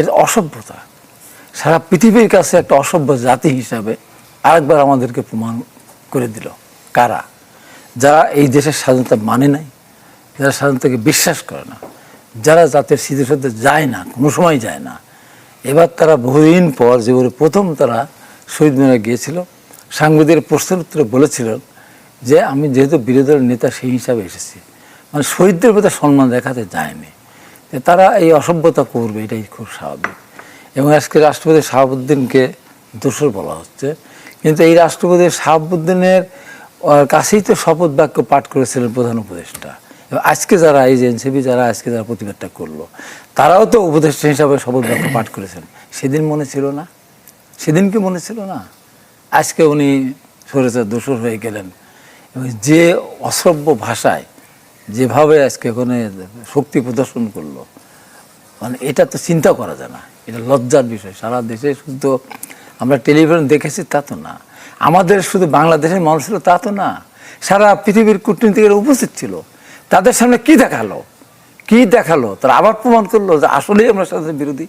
এটা অসভ্যতা। সারা পৃথিবীর কাছে একটা অসভ্য জাতি হিসাবে আরেকবার আমাদেরকে প্রমাণ করে দিল। কারা? যারা এই দেশের স্বাধীনতা মানে নাই, যারা স্বাধীনতাকে বিশ্বাস করে না, যারা জাতির স্মৃতিসৌধে যায় না, কোনো সময় যায় না। এবার তারা বহুদিন পর যে প্রথম তারা শহীদ মিনারে গিয়েছিল, সাংবাদিকের প্রশ্নের উত্তরে বলেছিলেন যে আমি যেহেতু বিরোধী দলের নেতা সেই হিসাবে এসেছি, মানে শহীদদের প্রতি সম্মান দেখাতে যায়নি। তারা এই অসভ্যতা করবে, এটাই খুব স্বাভাবিক। এবং আজকে রাষ্ট্রপতি শাহাবুদ্দিনকে দোষর বলা হচ্ছে, কিন্তু এই রাষ্ট্রপতি শাহাবুদ্দিনের কাছেই তো শপথ বাক্য পাঠ করেছিলেন প্রধান উপদেষ্টা। এবং আজকে যারা এই যে এনসিপি যারা আজকে যারা প্রতিবাদটা করলো, তারাও তো উপদেষ্টা হিসাবে শপথ বাক্য পাঠ করেছেন। সেদিন মনে ছিল না? সেদিন কি মনে ছিল না? আজকে উনি স্বৈরাচার দোষর হয়ে গেলেন। এবং যে অশ্রব্য ভাষায় যেভাবে আজকে ওখানে শক্তি প্রদর্শন করলো, মানে এটা তো চিন্তা করা যায় না। এটা লজ্জার বিষয়। সারা দেশে শুধু আমরা টেলিভিশন দেখেছি তা তো না, আমাদের শুধু বাংলাদেশের মানুষ ছিল তা তো না, সারা পৃথিবীর কূটনীতিকেরা উপস্থিত ছিল। তাদের সামনে কি দেখালো, কি দেখালো? তারা আবার প্রমাণ করলো যে আসলেই আমরা স্বাধীনতা বিরোধী।